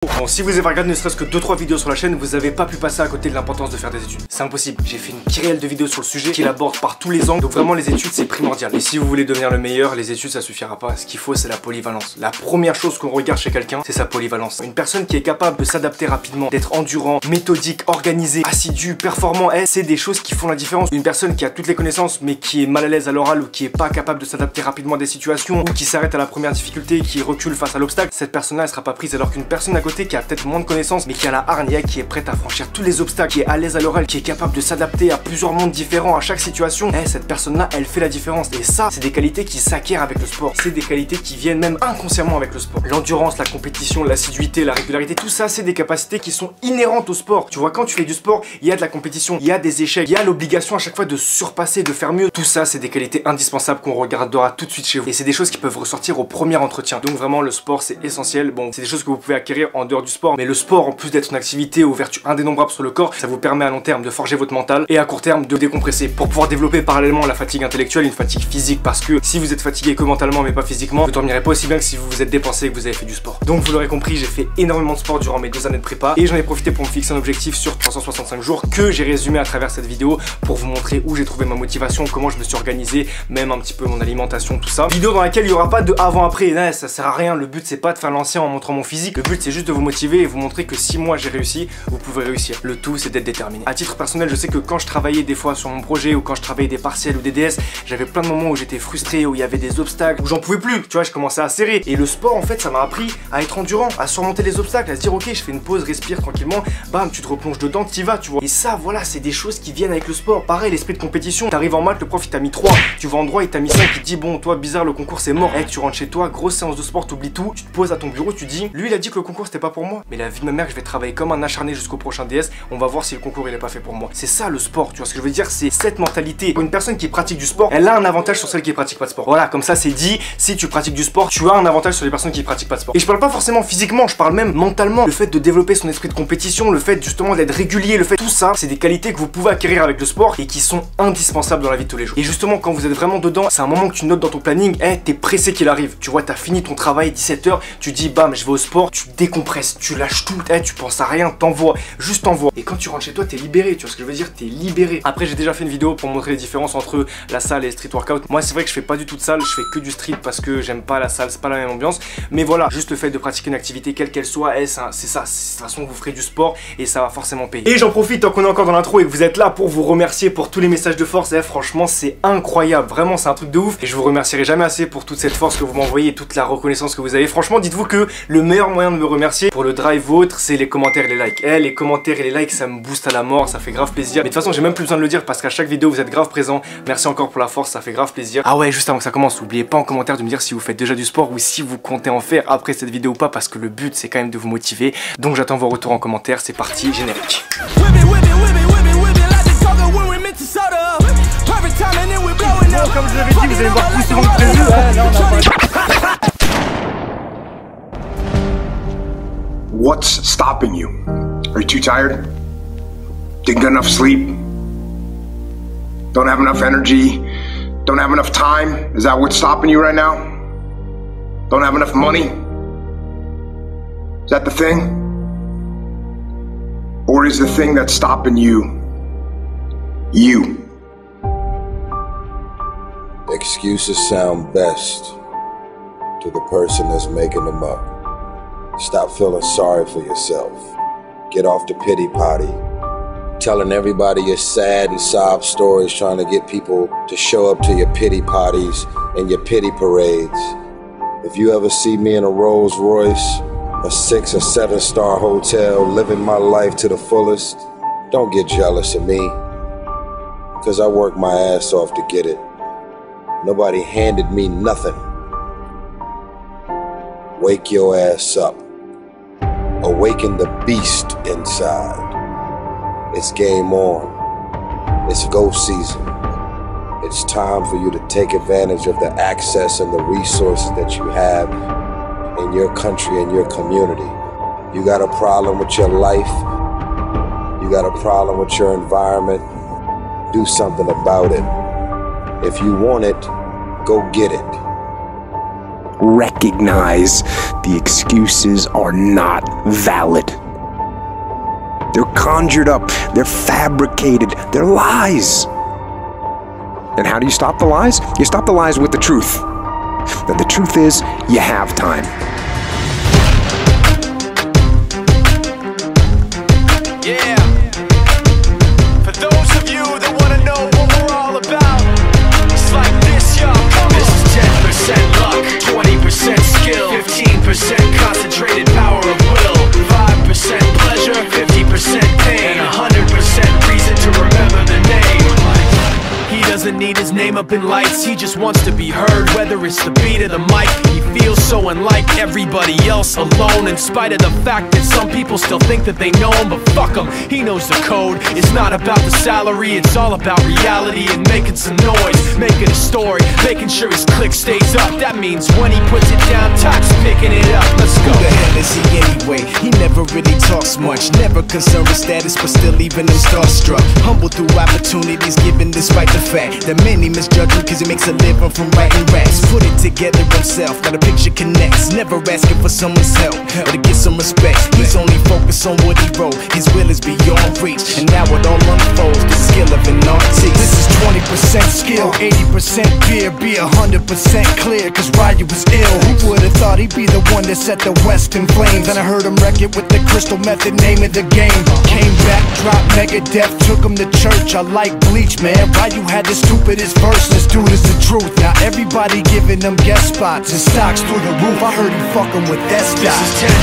Bon, si vous avez regardé ne serait-ce que 2-3 vidéos sur la chaîne, vous avez pas pu passer à côté de l'importance de faire des études. C'est impossible. J'ai fait une kyrielle de vidéos sur le sujet qui l'aborde par tous les angles. Donc vraiment les études c'est primordial. Et si vous voulez devenir le meilleur, les études ça suffira pas. Ce qu'il faut c'est la polyvalence. La première chose qu'on regarde chez quelqu'un, c'est sa polyvalence. Une personne qui est capable de s'adapter rapidement, d'être endurant, méthodique, organisé, assidu, performant, c'est des choses qui font la différence. Une personne qui a toutes les connaissances mais qui est mal à l'aise à l'oral ou qui est pas capable de s'adapter rapidement à des situations ou qui s'arrête à la première difficulté, qui recule face à l'obstacle, cette personne-là elle sera pas prise. Alors qu'une personne à côté qui a peut-être moins de connaissances mais qui a la hargne, qui est prête à franchir tous les obstacles, qui est à l'aise à l'oral, qui est capable de s'adapter à plusieurs mondes différents à chaque situation, cette personne-là elle fait la différence. Et ça c'est des qualités qui s'acquièrent avec le sport. C'est des qualités qui viennent même inconsciemment avec le sport. L'endurance, la compétition, l'assiduité, la régularité, tout ça c'est des capacités qui sont inhérentes au sport. Tu vois, quand tu fais du sport, il y a de la compétition, il y a des échecs, il y a l'obligation à chaque fois de surpasser, de faire mieux. Tout ça c'est des qualités indispensables qu'on regardera tout de suite chez vous. Et c'est des choses qui peuvent ressortir au premier entretien. Donc vraiment le sport c'est essentiel. Bon, c'est des choses que vous pouvez acquérir en dehors du sport, mais le sport en plus d'être une activité aux vertus indénombrables sur le corps, ça vous permet à long terme de forger votre mental et à court terme de décompresser pour pouvoir développer parallèlement la fatigue intellectuelle et une fatigue physique, parce que si vous êtes fatigué que mentalement mais pas physiquement, vous dormirez pas aussi bien que si vous vous êtes dépensé et que vous avez fait du sport. Donc vous l'aurez compris, j'ai fait énormément de sport durant mes 2 années de prépa et j'en ai profité pour me fixer un objectif sur 365 jours que j'ai résumé à travers cette vidéo pour vous montrer où j'ai trouvé ma motivation, comment je me suis organisé, même un petit peu mon alimentation, tout ça. Vidéo dans laquelle il y aura pas de avant-après, ça sert à rien. Le but c'est pas de faire l'ancien en montrant mon physique, le but c'est juste de vous motiver et vous montrer que si moi j'ai réussi, vous pouvez réussir. Le tout c'est d'être déterminé. À titre personnel, je sais que quand je travaillais des fois sur mon projet ou quand je travaillais des partiels ou des DS, j'avais plein de moments où j'étais frustré, où il y avait des obstacles, où j'en pouvais plus, tu vois, je commençais à serrer. Et le sport en fait ça m'a appris à être endurant, à surmonter les obstacles, à se dire ok je fais une pause, respire tranquillement, bam tu te replonges dedans, t'y vas, tu vois. Et ça voilà, c'est des choses qui viennent avec le sport. Pareil, l'esprit de compétition, t'arrives en maths, le prof il t'a mis 3, tu vas en droit, il t'a mis 5, il te dit bon toi bizarre le concours c'est mort. Tu rentres chez toi, grosse séance de sport, t'oublies tout, tu te poses à ton bureau, tu dis lui il a dit que le concours c'était pas pour moi, mais la vie de ma mère je vais travailler comme un acharné jusqu'au prochain DS, on va voir si le concours il est pas fait pour moi. C'est ça le sport, tu vois ce que je veux dire, c'est cette mentalité. Pour une personne qui pratique du sport, elle a un avantage sur celle qui pratique pas de sport. Voilà, comme ça c'est dit, si tu pratiques du sport, tu as un avantage sur les personnes qui pratiquent pas de sport. Et je parle pas forcément physiquement, je parle même mentalement. Le fait de développer son esprit de compétition, le fait justement d'être régulier, le fait tout ça, c'est des qualités que vous pouvez acquérir avec le sport et qui sont indispensables dans la vie de tous les jours. Et justement quand vous êtes vraiment dedans, c'est un moment que tu notes dans ton planning, t'es pressé qu'il arrive. Tu vois, t'as fini ton travail 17h, tu dis bam je vais au sport, tu décompresses, tu lâches tout, tu penses à rien, t'envoies, juste t'envoies. Et quand tu rentres chez toi, t'es libéré, tu vois ce que je veux dire, t'es libéré. Après j'ai déjà fait une vidéo pour montrer les différences entre la salle et le street workout. Moi c'est vrai que je fais pas du tout de salle, je fais que du street parce que j'aime pas la salle, c'est pas la même ambiance. Mais voilà, juste le fait de pratiquer une activité quelle qu'elle soit, c'est ça, de toute façon vous ferez du sport et ça va forcément payer. Et j'en profite tant qu'on est encore dans l'intro et que vous êtes là pour vous remercier pour tous les messages de force. Franchement c'est incroyable, vraiment c'est un truc de ouf et je vous remercierai jamais assez pour toute cette force que vous m'envoyez et toute la reconnaissance que vous avez. Franchement dites-vous que le meilleur moyen de me remercier pour le drive ou autre, c'est les commentaires et les likes. Les commentaires et les likes ça me booste à la mort, ça fait grave plaisir. Mais de toute façon j'ai même plus besoin de le dire parce qu'à chaque vidéo vous êtes grave présent. Merci encore pour la force, ça fait grave plaisir. Ah ouais, juste avant que ça commence, n'oubliez pas en commentaire de me dire si vous faites déjà du sport ou si vous comptez en faire après cette vidéo ou pas, parce que le but c'est quand même de vous motiver. Donc j'attends vos retours en commentaire, c'est parti, générique. Comme je l'avais dit, vous allez me voir plus souvent que prévu. What's stopping you? Are you too tired? Didn't get enough sleep? Don't have enough energy? Don't have enough time? Is that what's stopping you right now? Don't have enough money? Is that the thing? Or is the thing that's stopping you, you? Excuses sound best to the person that's making them up. Stop feeling sorry for yourself. Get off the pity potty. Telling everybody your sad and sob stories, trying to get people to show up to your pity potties and your pity parades. If you ever see me in a Rolls Royce, a 6 or 7 star hotel, living my life to the fullest, don't get jealous of me, cause I worked my ass off to get it. Nobody handed me nothing. Wake your ass up. Awaken the beast inside. It's game on. It's go season. It's time for you to take advantage of the access and the resources that you have in your country and your community. You got a problem with your life. You got a problem with your environment. Do something about it. If you want it, go get it. recognize the excuses are not valid. They're conjured up, they're fabricated, they're lies. And how do you stop the lies? You stop the lies with the truth. And the truth is, you have time. Yeah. For those of you that want to know what we're all about, it's like this, y'all. This is 10% luck, 20% skill, 15% concentrated power of will, 5% pleasure, 50% pain, and 100% reason to remember the name. He doesn't need his name up in lights, he just wants to be heard, whether it's the beat or the mic. He feels so unlike everybody else, alone, in spite of the fact that some people still think that they know him. But fuck him, he knows the code. It's not about the salary, it's all about reality and making some noise, making a story, making sure his click stays up. That means when he puts it down, Tox picking it up. Let's go. Who the hell is he anyway? He never really talks much, never concerned with status, but still leaving him starstruck. Humble through opportunities given despite the fact that many misjudge him cause he makes a living from writing raps. Put it together himself, now the picture connects, never asking for someone's help or to get some respect. He's only focused on what he wrote, his will is beyond reach, and now it all unfolds, the skill of an artist. This is 20% skill, 80% fear, be 100% clear, cause Ryu was ill. Who would've thought he'd be the one that set the West in flames? And I heard him wreck it with the crystal method, name of the game. Came back, dropped Megadeth, took him to church. I like Bleach, man. Ryu had the stupidest verse, this dude is the truth. Now everybody giving them guest spots and stocks through the roof. I heard he fucking with that stock.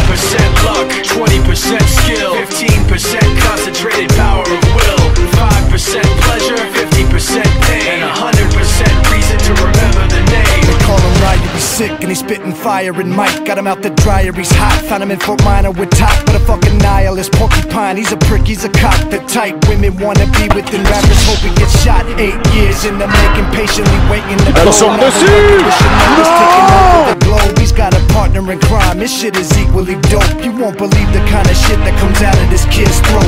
This is 10% luck, 20% skill, 15% concentrated power of will, 5% pleasure, 50% pain, and 100% reason to remember the name. They call him Ryu, he's sick and he's spitting fire and Mike got him out the dryer, he's hot. Found him in Fort Minor with Top, but a fucking nihilist porcupine. He's a prick, he's a cop. The type women wanna be with, and rappers hope he gets shot. 8 years in the making, patiently waiting to go. He's got a partner in crime, this shit is equally dope. You won't believe the kind of shit that comes out of this kid's throat.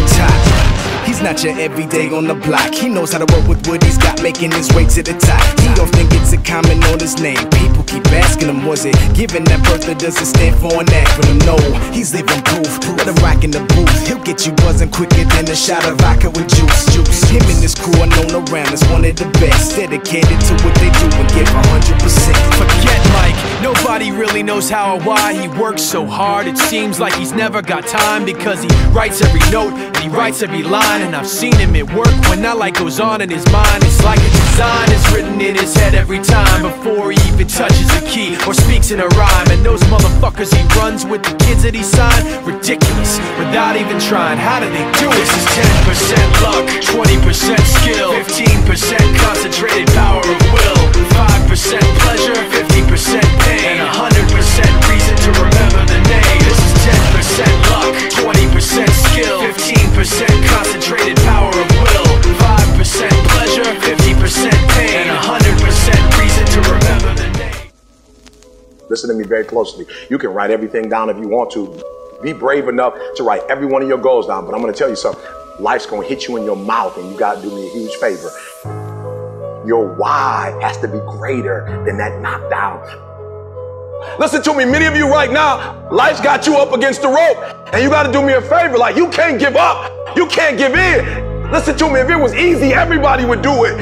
He's not your everyday on the block. He knows how to work with what he's got, making his way to the top. He often gets a comment on his name. People keep asking him, was it given that birth, or does it stand for an acronym? No, he's living proof. Let him rock in the booth. He'll get you buzzing quicker than a shot of vodka with juice. Him and his crew are known around as one of the best, dedicated to what they do and give 100%. Forget Mike, nobody really knows how or why he works so hard. It seems like he's never got time, because he writes every note and he writes every line. And I've seen him at work when that light goes on in his mind. It's like a design is written in his head every time, before he even touches a key or speaks in a rhyme. And those motherfuckers he runs with, the kids that he signed, ridiculous, without even trying. How do they do it? This is 10% luck, 20% skill, 15% concentrated power of will, 5% pleasure, 50% pain, and 100% reason to remember the name. This is 10% luck, 20% skill, 15% concentrated power of will, 5% pleasure, 50% pain, and 100% reason to remember the name. Listen to me very closely. You can write everything down if you want to. Be brave enough to write every one of your goals down, but I'm going to tell you something. Life's going to hit you in your mouth, and you got to do me a huge favor. Your why has to be greater than that knockdown. Listen to me, many of you right now, life's got you up against the rope, and you got to do me a favor. Like, you can't give up. You can't give in. Listen to me, if it was easy, everybody would do it.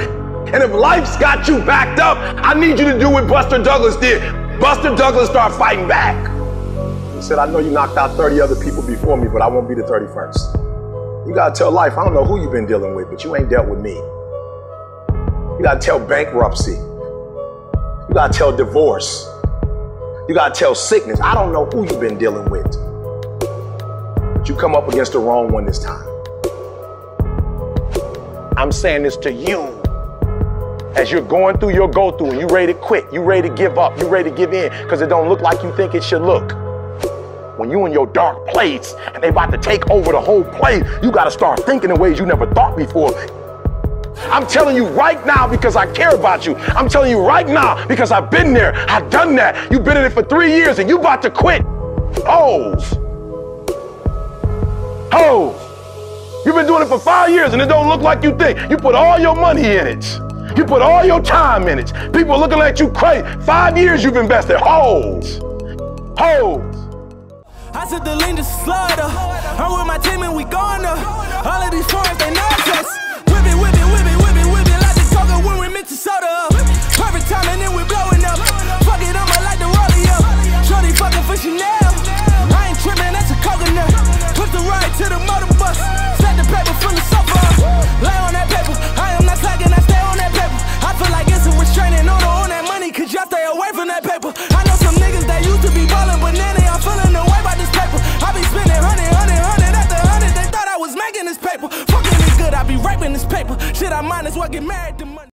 And if life's got you backed up, I need you to do what Buster Douglas did. Buster Douglas started fighting back. He said, I know you knocked out 30 other people before me, but I won't be the 31st. You got to tell life, I don't know who you've been dealing with, but you ain't dealt with me. You got to tell bankruptcy. You got to tell divorce. You got to tell sickness. I don't know who you've been dealing with, but you come up against the wrong one this time. I'm saying this to you. As you're going through your go-through and you ready to quit, you ready to give up, you ready to give in because it don't look like you think it should look. When you in your dark place and they about to take over the whole place, you got to start thinking in ways you never thought before. I'm telling you right now because I care about you. I'm telling you right now because I've been there. I've done that. You've been in it for 3 years and you about to quit. You've been doing it for 5 years and it don't look like you think. You put all your money in it. You put all your time in it. People are looking at you crazy. 5 years you've invested. Hoes. Hoes. I said the lean just slider. I'm with my team and we gonna. All of these foreigns, they nauseous. Whip it, whip it, whip it, whip it, whip it like the coca when we Minnesota.